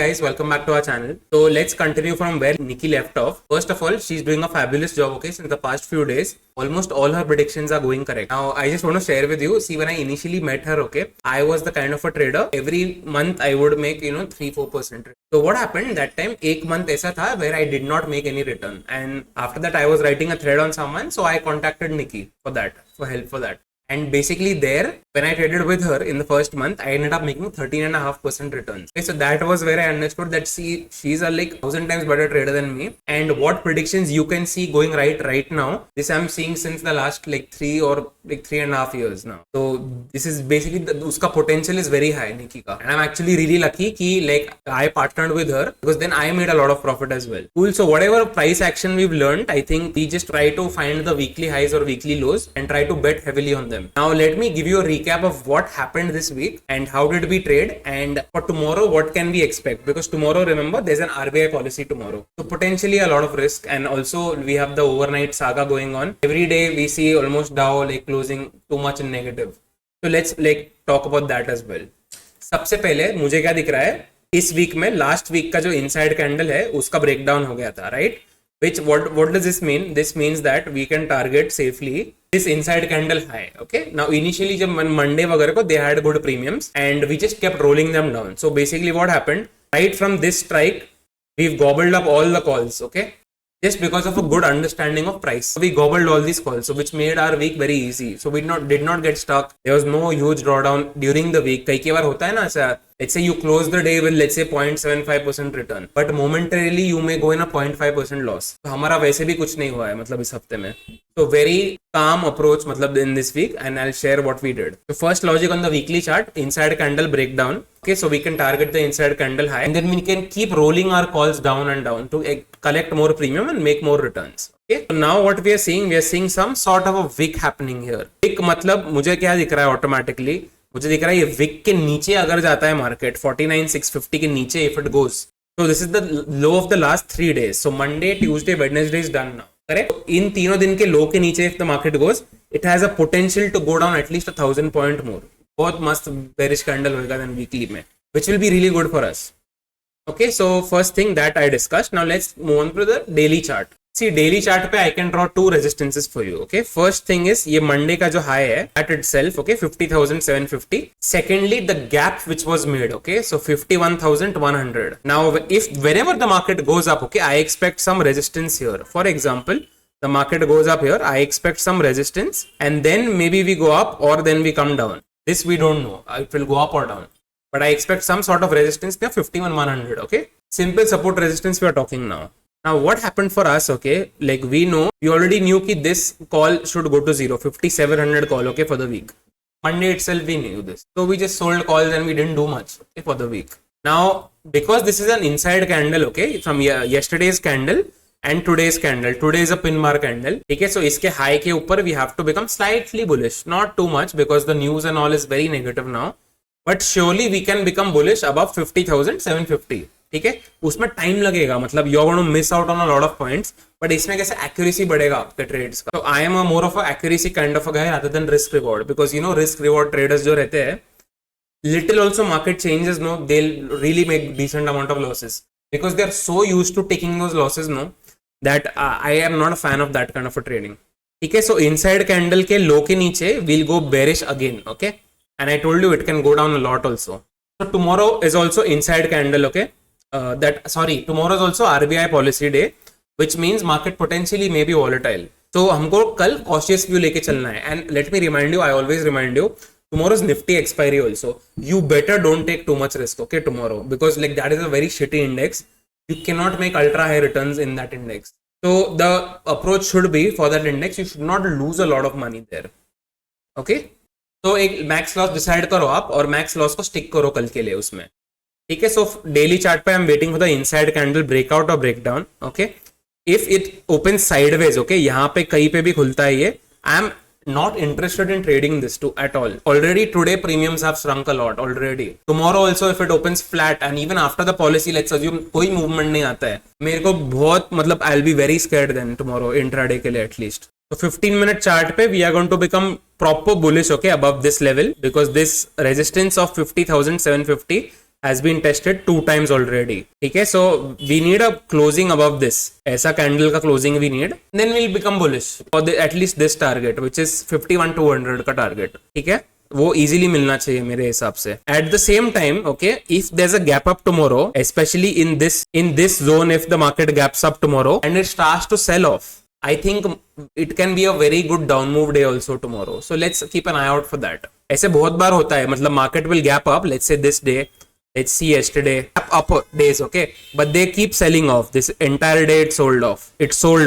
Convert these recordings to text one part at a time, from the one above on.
guys, welcome back to our channel. So let's continue from where Nikki left off. First of all, she's doing a fabulous job, okay, since the past few days. Almost all her predictions are going correct. Now, I just want to share with you, see, when I initially met her, okay, I was the kind of a trader. Every month I would make, 3-4%. So what happened that time, एक month ऐसा था where I did not make any return. And after that, I was writing a thread on someone. So I contacted Nikki for help for that. And basically there, when I traded with her in the first month, I ended up making 13.5% returns. Okay, so that was where I understood that she's a 1,000 times better trader than me. And what predictions you can see going right now, this I'm seeing since the last 3.5 years now. So this is basically, uska potential is very high, Nikki ka. And I'm actually really lucky ki I partnered with her because then I made a lot of profit as well. Cool. So whatever price action we've learned, I think we just try to find the weekly highs or weekly lows and try to bet heavily on them. Now let me give you a recap of what happened this week and how did we trade, and for tomorrow what can we expect, because tomorrow, remember, there's an RBI policy tomorrow, so potentially a lot of risk. And also we have the overnight saga going on. Every day we see almost Dow closing too much in negative. So let's talk about that as well. सबसे पहले मुझे क्या दिख रहा है इस week में, last week का जो इनसाइड कैंडल है उसका ब्रेकडाउन हो गया था, right? Which what does this mean? This means that we can target safely this inside candle high. Okay. Now initially जब Monday वगैरह को they had good premiums and we just kept rolling them down. So basically what happened, right from this strike we've gobbled up all the calls. Okay. Just because of a good understanding of price, we gobbled all these calls, so which made our week very easy. So we did not get stuck. There was no huge drawdown during the week. कई बार होता है ना ऐसा, let's say you close the day with let's say 0.75% return, but momentarily you may go in a 0.5% loss. तो हमारा वैसे भी कुछ नहीं हुआ है मतलब इस हफ्ते में. So very calm approach मतलब in this week, and I'll share what we did. So first logic on the weekly chart, inside candle breakdown. Okay, so we can target the inside candle high and then we can keep rolling our calls down and down to collect more premium and make more returns. Okay, so now what we are seeing some sort of a wick happening here. Wick मतलब मुझे क्या दिख रहा है automatically, मुझे दिख रहा है ये विक के नीचे अगर जाता है मार्केट 49,650 के नीचे, if it goes, so this is the low of the last 3 days. So Monday, Tuesday, Wednesday is done now. Correct? इन तीनों दिन के लो के नीचे if the market goes, it has a potential to go down at least 1,000 point more. बहुत मस्त bearish candle होगा then weekly में, which will be really good for us. Okay, so first thing that I discussed. Now let's move on to the daily chart. See, daily chart पे I can draw two resistances for you. Okay, first thing is ये Monday का जो high है at itself, okay, 50,750. Secondly, the gap which was made, okay, so 51,100. Now, if whenever the market goes up, okay, I expect some resistance here. For example, the market goes up here, I expect some resistance, and then maybe we go up or then we come down. This we don't know. It will go up or down. But I expect some sort of resistance there, 51,100. Okay, simple support resistance we are talking now. Now what happened for us, okay, we already knew that this call should go to zero, 5,700 call, okay, for the week. Monday itself we knew this, so we just sold calls and we didn't do much, okay, for the week. Now because this is an inside candle, okay, from yesterday's candle and today's candle, today is a pin bar candle, okay, so iske high ke upar we have to become slightly bullish, not too much because the news and all is very negative now, but surely we can become bullish above 50,750. ठीक है, उसमें time लगेगा, मतलब you are going to miss out on a lot of points, but इसमें कैसे accuracy बढ़ेगा आपके trades का. तो I am a more of a accuracy kind of a guy rather than risk reward, because risk reward traders जो रहते हैं, little also market changes, no, they really make decent amount of losses because they are so used to taking those losses, no, that I am not a fan of that kind of a trading. ठीक है, सो inside candle के लो के नीचे will go bearish again, okay, and I told you it can go down a lot also. So tomorrow is also inside candle, okay. Tomorrow is also RBI policy day, which means market potentially may be volatile. So हमको कल cautious view लेके चलना है. And let me remind you, I always remind you, tomorrow's Nifty expiry also. You better don't take too much risk, okay, tomorrow, because that is a very shitty index. You cannot make ultra high returns in that index. So the approach should be, for that index, you should not lose a lot of money there. Okay? तो एक max loss decide करो आप और max loss को stick करो कल के लिए उसमें. ठीक है, सो डेली चार्ट पे I am waiting for the inside candle breakout और breakdown. Okay, if it open sideways, okay, यहाँ पे कहीं पे भी खुलता है ये, I am not interested in trading this too at all. Already today premiums have shrunk a lot already. Tomorrow also if it opens flat and even after the policy, let's assume कोई movement नहीं आता है, मेरे को बहुत मतलब I'll be very scared then tomorrow intraday के लिए at least. So 15-minute chart पे we are going to become proper bullish, okay, above this level, because this resistance of 50,750 has been tested 2 times already. ठीक है, so we need a closing above this. ऐसा candle का closing we need, then we'll become bullish for at least this target, which is 51,200 का target. ठीक है, वो easily मिलना चाहिए मेरे हिसाब से. At the same time, okay, if there's a gap up tomorrow, especially in this zone, if the market gaps up tomorrow and it starts to sell off, I think it can be a very good down move day also tomorrow. So let's keep an eye out for that. ऐसे बहुत बार होता है, मतलब market will gap up, let's say this day, let's see yesterday, up days, okay, but they keep selling off. This entire day it sold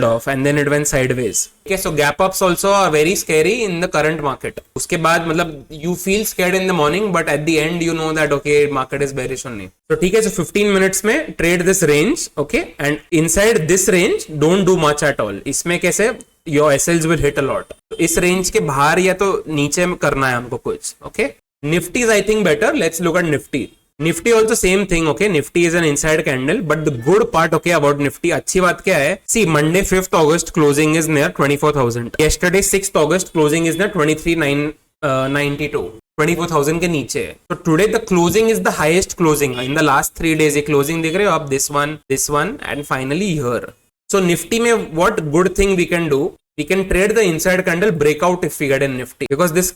off and then it went sideways. Okay, so gap ups also are very scary in the current market. उसके बाद मतलब you feel scared in the morning, but at the end you know that okay, market is bearish only. So ठीक है, so 15 minutes में trade this range, okay, and inside this range don't do much at all. इसमें कैसे your SLs will hit a lot. तो इस range के बाहर या तो नीचे करना है हमको कुछ, okay. Nifty is I think better. Let's look at Nifty. Nifty also same thing, okay. Nifty is an inside candle, but the good part, okay, about Nifty, अच्छी बात क्या है? See, Monday 5th August closing is near 24,000. Yesterday 6th August closing is near 23,992. 24,000 के नीचे है. So today the closing is the highest closing in the last 3 days. ये closing देख रहे हो आप? This one, and finally here. So Nifty में what good thing we can do? We can trade the inside candle breakout if we get in Nifty, because this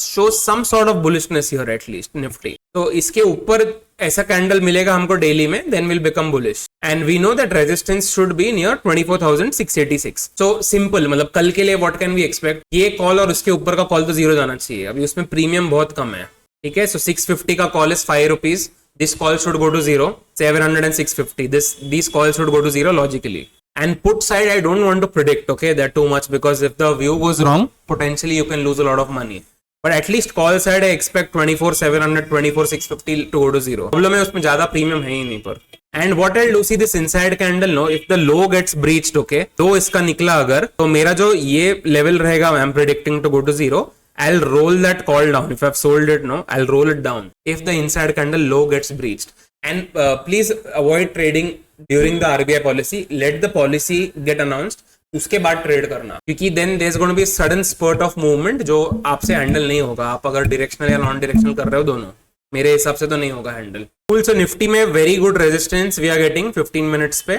shows some sort of bullishness here at least Nifty. तो इसके ऊपर ऐसा candle मिलेगा हमको daily में, then we'll become bullish. And we know that resistance should be near 24,686. So simple, मतलब कल के लिए what can we expect? ये कॉल और उसके ऊपर का कॉल तो जीरो जाना चाहिए. अभी उसमें प्रीमियम बहुत कम है. ठीक है, so 650 का call is 5 rupees. This call should go to zero. 700 and 650. These calls should go to zero logically. And put side, I don't want to predict, okay, that too much, because if the view goes wrong, potentially you can lose a lot of money. But at least call side, I expect 24,700, 24,650 to go to zero. Problem है उसमें ज़्यादा premium है ही नहीं पर. And what I'll do, see this inside candle, no, if the low gets breached, okay, तो इसका निकला अगर, तो मेरा जो ये level रहेगा, I'm predicting to go to zero. I'll roll that call down. If I've sold it, no, I'll roll it down if the inside candle low gets breached. And please avoid trading during the RBI policy. Let the policy get announced. उसके बाद trade करना, क्योंकि then there's going to be a sudden spurt of movement जो आपसे handle नहीं होगा. आप अगर डायरेक्शनल या नॉन डायरेक्शनल कर रहे हो दोनों, मेरे हिसाब से तो नहीं होगा हैंडल. Cool, so निफ्टी में very good resistance we are getting 15 minutes पे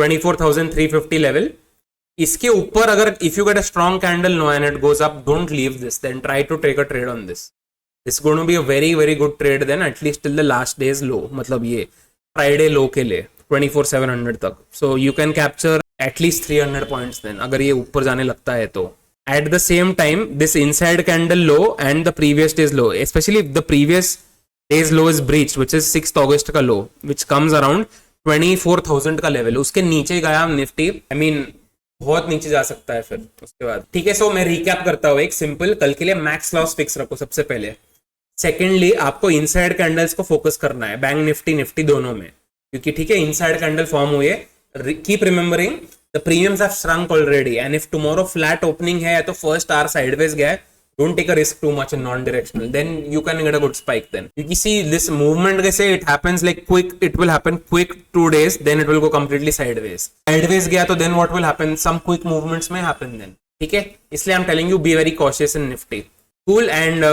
24,350 लेवल. इसके ऊपर अगर if you get a strong candle no and it goes up, don't leave this, then try to take a trade on this. It's going to be a very very good trade then, at least till the last day's low, मतलब ये Friday लो के लिए 24,700 तक. So you can capture at least 300 points then अगर ये ऊपर जाने लगता है तो. At the same time, this inside candle low and the previous day's low, especially if the previous day's low is breached, which is 6th August का low, which comes around 24,000 का level, उसके नीचे गया निफ्टी, I mean बहुत नीचे जा सकता है फिर उसके बाद. ठीक है, सो मैं रिकैप करता हूँ एक सिंपल. कल के लिए मैक्स लॉस फिक्स रखो सबसे पहले. सेकेंडली आपको इनसाइड कैंडल्स को फोकस करना है, बैंक निफ्टी दोनों में, क्योंकि ठीक है इनसाइड कैंडल फॉर्म हुए. Keep remembering the premiums have shrunk already, and if tomorrow flat opening है तो फर्स्ट आवर साइडवेज गया है, don't take a risk too much in non-directional, then you can get a good spike then. You see this movement, they say it happens like quick, it will happen quick 2 days, then it will go completely sideways gaya to then what will happen, some quick movements may happen then. ठीक है, इसलिए I'm telling you be very cautious in Nifty. Cool, and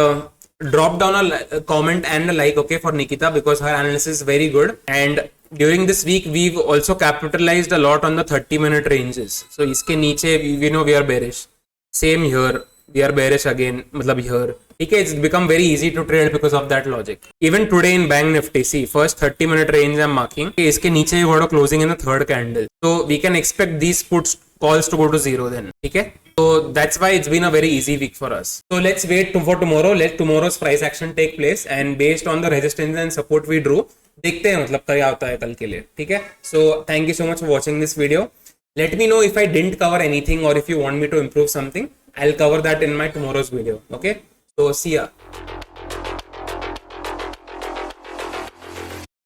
drop down a comment and a like, okay, for Nikita, because her analysis is very good. And during this week we've also capitalized a lot on the 30-minute ranges. So इसके नीचे we know we are bearish. Same here, we are bearish again, मतलब here. Okay, it's become very easy to trade because of that logic. Even today in Bank Nifty, see, first 30-minute range I'm marking. Okay, इसके नीचे you got a closing in the third candle. So we can expect these puts calls to go to zero then. Okay, so that's why it's been a very easy week for us. So let's wait for tomorrow. Let tomorrow's price action take place, and based on the resistance and support we drew, देखते हैं मतलब क्या होता है कल के लिए. ठीक है, so thank you so much for watching this video. Let me know if I didn't cover anything or if you want me to improve something. I'll cover that in my tomorrow's video. Okay, so see ya.